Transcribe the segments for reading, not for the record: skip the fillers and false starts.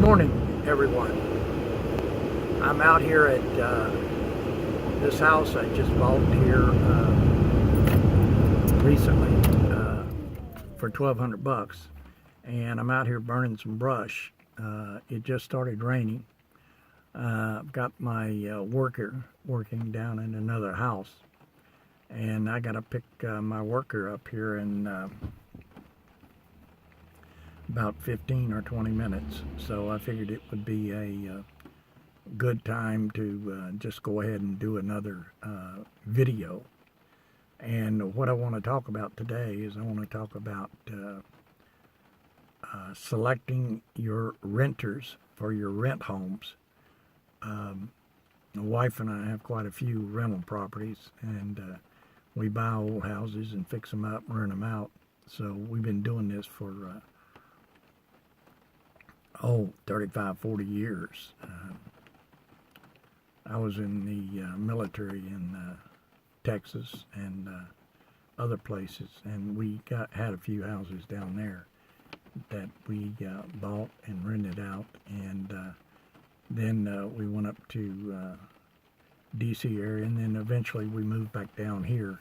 morning, everyone. I'm out here at this house I just bought here recently for $1,200, and I'm out here burning some brush. It just started raining. I've got my worker working down in another house, and I got to pick my worker up here in about 15 or 20 minutes. So I figured it would be a good time to just go ahead and do another video. And what I want to talk about today is I want to talk about selecting your renters for your rent homes. My wife and I have quite a few rental properties, and we buy old houses and fix them up and rent them out. So we've been doing this for 35, 40 years. I was in the military in Texas and other places, and we had a few houses down there that we bought and rented out, and then we went up to DC area, and then eventually we moved back down here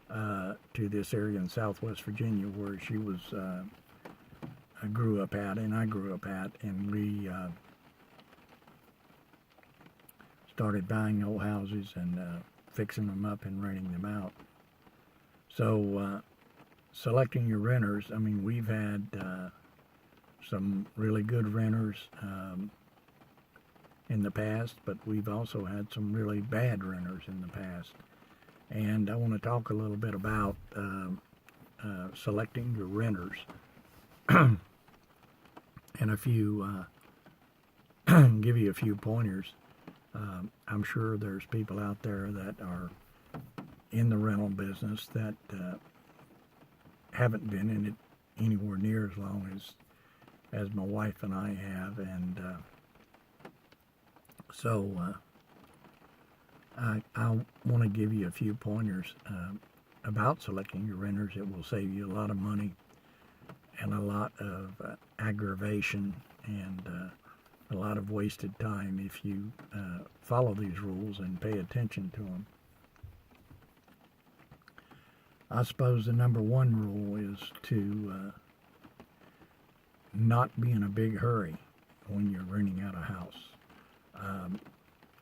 to this area in Southwest Virginia where she was I grew up at, and I grew up at, and we started buying old houses and fixing them up and renting them out. So selecting your renters, I mean, we've had some really good renters in the past, but we've also had some really bad renters in the past. And I want to talk a little bit about selecting your renters. And a few, give you a few pointers. I'm sure there's people out there that are in the rental business that haven't been in it anywhere near as long as my wife and I have, and so I want to give you a few pointers about selecting your renters. It will save you a lot of money and a lot of aggravation and a lot of wasted time if you follow these rules and pay attention to them. I suppose the number one rule is to not be in a big hurry when you're renting out a house.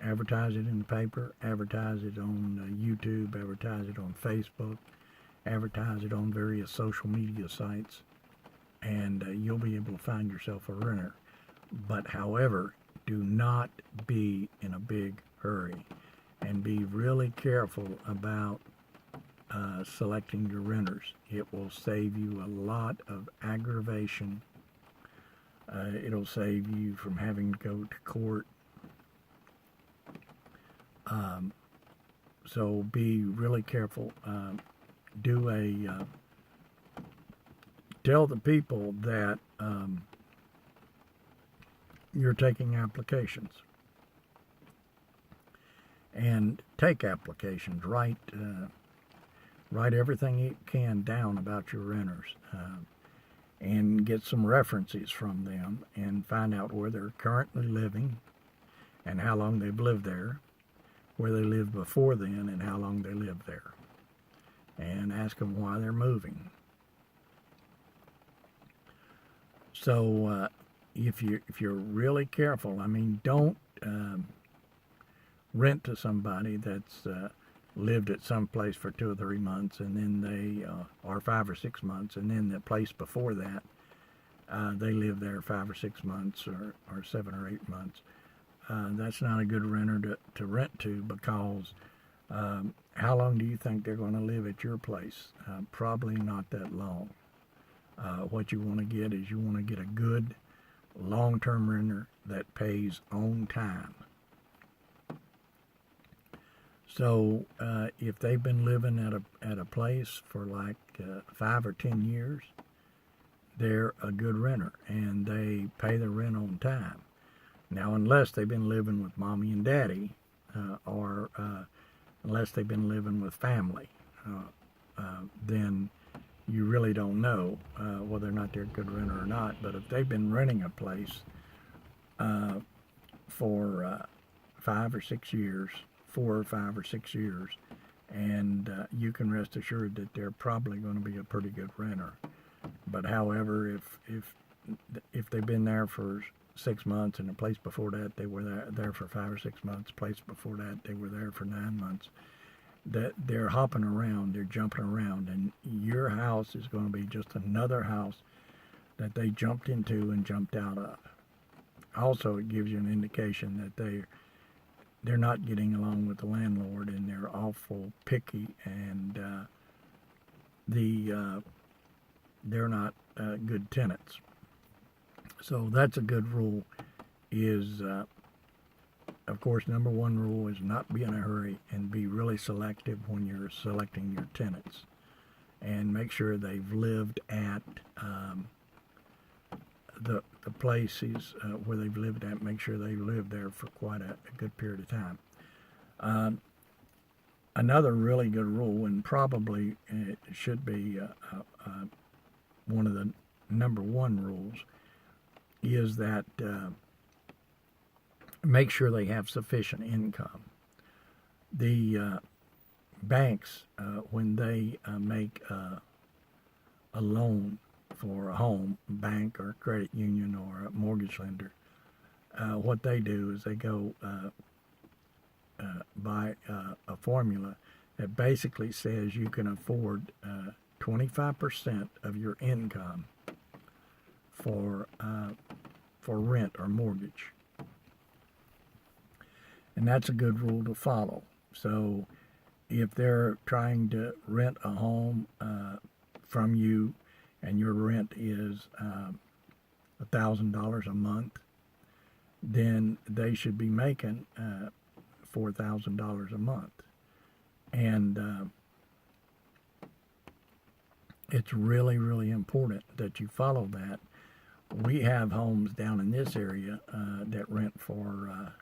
Advertise it in the paper, advertise it on YouTube, advertise it on Facebook, advertise it on various social media sites, and you'll be able to find yourself a renter. But however, do not be in a big hurry, and be really careful about selecting your renters. It will save you a lot of aggravation. It'll save you from having to go to court. So be really careful. Tell the people that you're taking applications, and take applications. Write everything you can down about your renters, and get some references from them, and find out where they're currently living and how long they've lived there, where they lived before then and how long they lived there, and ask them why they're moving. So if you're really careful, I mean, don't rent to somebody that's lived at some place for 2 or 3 months, and then they or 5 or 6 months, and then the place before that they lived there 5 or 6 months or 7 or 8 months. That's not a good renter to rent to, because how long do you think they're going to live at your place? Probably not that long. What you want to get is you want to get a good long-term renter that pays on time. So if they've been living at a place for like 5 or 10 years, they're a good renter, and they pay their rent on time. Now, unless they've been living with mommy and daddy, or unless they've been living with family, then you really don't know whether or not they're a good renter or not. But if they've been renting a place for 5 or 6 years, 4 or 5 or 6 years, and you can rest assured that they're probably going to be a pretty good renter. But however, if they've been there for 6 months, and the place before that they were there for 5 or 6 months, place before that they were there for 9 months, that they're hopping around, they're jumping around, and your house is going to be just another house that they jumped into and jumped out of. Also, it gives you an indication that they're not getting along with the landlord, and they're awful picky, and they're not good tenants. So that's a good rule. Is of course, number one rule is not be in a hurry and be really selective when you're selecting your tenants, and make sure they've lived at the places where they've lived at. Make sure they've lived there for quite a good period of time. Another really good rule, and probably it should be one of the number one rules, is that make sure they have sufficient income. The banks, when they make a loan for a home, bank or credit union or a mortgage lender, what they do is they go by a formula that basically says you can afford 25% of your income for rent or mortgage. And that's a good rule to follow. So if they're trying to rent a home from you, and your rent is $1,000 a month, then they should be making $4,000 a month. And it's really, really important that you follow that. We have homes down in this area that rent for,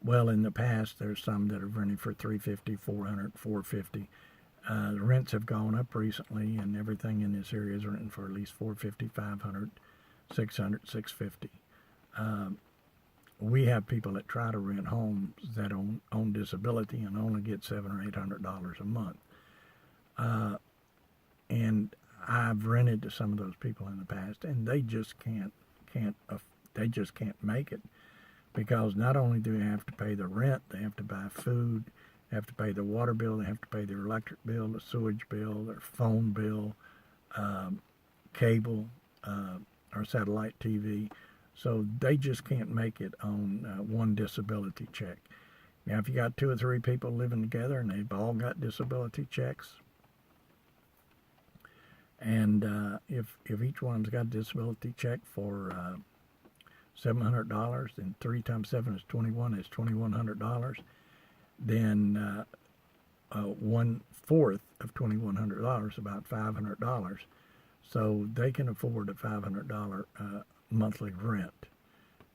well, in the past, there's some that have rented for $350, $400, $450. The rents have gone up recently, and everything in this area is renting for at least $450, $500, $600, $650. We have people that try to rent homes that own disability and only get $700 or $800 a month. And I've rented to some of those people in the past, and they just can't make it, because not only do they have to pay the rent, they have to buy food, they have to pay their water bill, they have to pay their electric bill, the sewage bill, their phone bill, cable, or satellite TV. So they just can't make it on one disability check. Now, if you got 2 or 3 people living together and they've all got disability checks, and if each one's got a disability check for $700, then 3 times 7 is 21, is $2,100. Then 1/4 of $2,100, about $500. So they can afford a $500 monthly rent.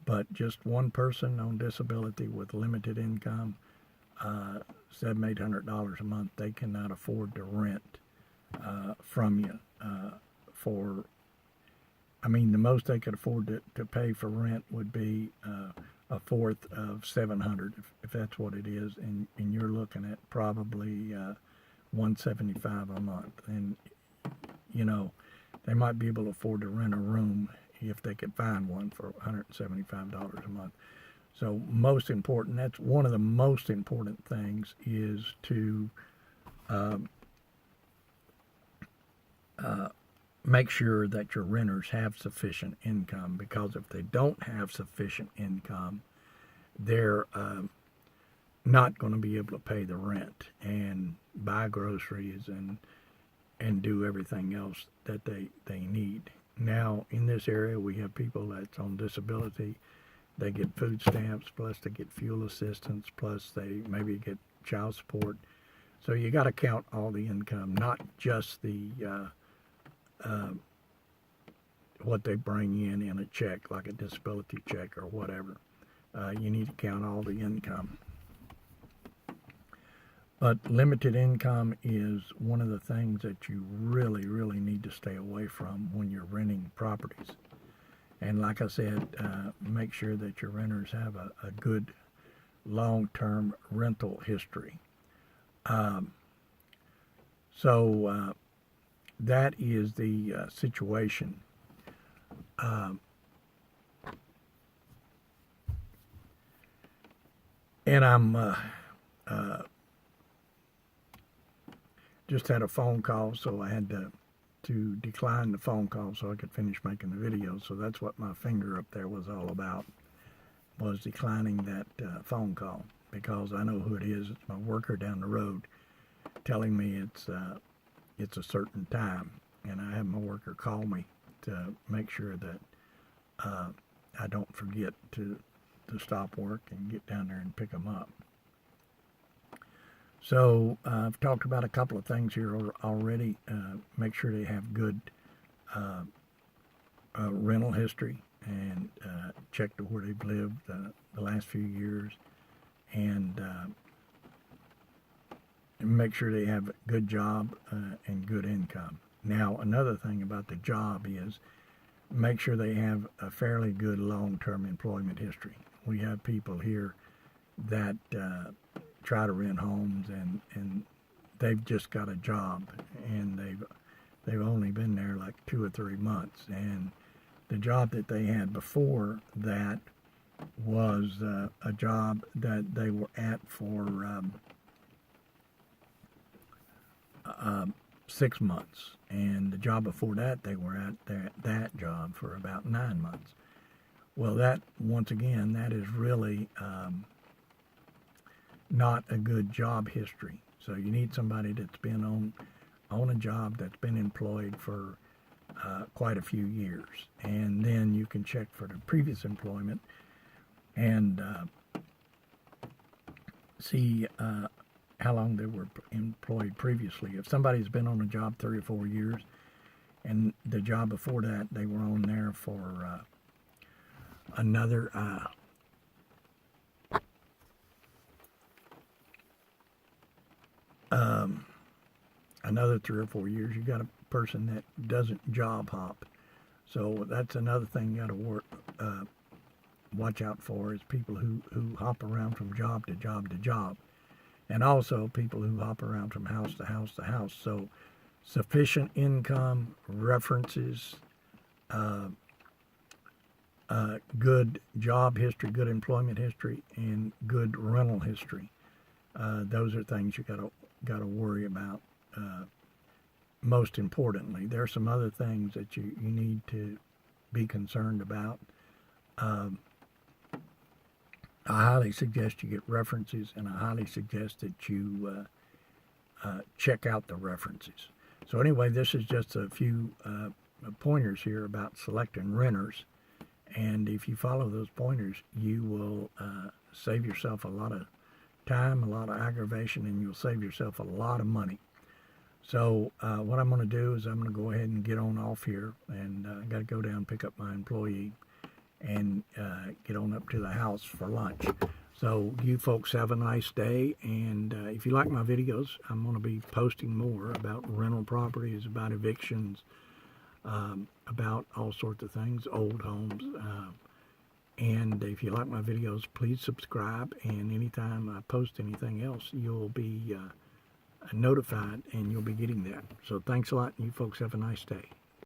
But just one person on disability with limited income, $700, $800 a month, they cannot afford to rent from you the most they could afford to pay for rent would be 1/4 of $700, if that's what it is, and you're looking at probably $175 a month. And they might be able to afford to rent a room if they could find one for $175 a month. So most important, that's one of the most important things, is to make sure that your renters have sufficient income, because if they don't have sufficient income, they're not going to be able to pay the rent and buy groceries and do everything else that they need. Now, in this area, we have people that's on disability. They get food stamps, plus they get fuel assistance, plus they maybe get child support. So you got to count all the income, not just the what they bring in a check, like a disability check or whatever. You need to count all the income. But limited income is one of the things that you really, really need to stay away from when you're renting properties. And like I said, make sure that your renters have a good long-term rental history. So that is the situation. And I'm just had a phone call, so I had to decline the phone call so I could finish making the video. So that's what my finger up there was all about, was declining that phone call, because I know who it is. It's my worker down the road telling me it's a certain time, and I have my worker call me to make sure that I don't forget to stop work and get down there and pick them up. So I've talked about a couple of things here already. Make sure they have good rental history, and check to where they've lived the last few years, and make sure they have a good job and good income. Now, another thing about the job is make sure they have a fairly good long-term employment history. We have people here that try to rent homes, and they've just got a job, and they've only been there like 2 or 3 months, and the job that they had before that was a job that they were at for 6 months, and the job before that they were at that job for about 9 months. Well, that, once again, that is really not a good job history. So you need somebody that's been on a job, that's been employed for quite a few years, and then you can check for the previous employment and see how long they were employed previously. If somebody's been on a job 3 or 4 years, and the job before that they were on there for another another 3 or 4 years, you got a person that doesn't job hop. So that's another thing you got to watch out for, is people who hop around from job to job to job, and also people who hop around from house to house to house. So sufficient income, references, good job history, good employment history, and good rental history. Those are things you got to worry about. Most importantly, there are some other things that you need to be concerned about. I highly suggest you get references, and I highly suggest that you check out the references. So anyway, this is just a few pointers here about selecting renters, and if you follow those pointers, you will save yourself a lot of time, a lot of aggravation, and you'll save yourself a lot of money. So what I'm going to do is I'm going to go ahead and get on off here, and I got to go down and pick up my employee and get on up to the house for lunch. So you folks have a nice day, and if you like my videos, I'm going to be posting more about rental properties, about evictions, about all sorts of things, old homes. And if you like my videos, please subscribe, and anytime I post anything else, you'll be notified, and you'll be getting that. So thanks a lot, and you folks have a nice day.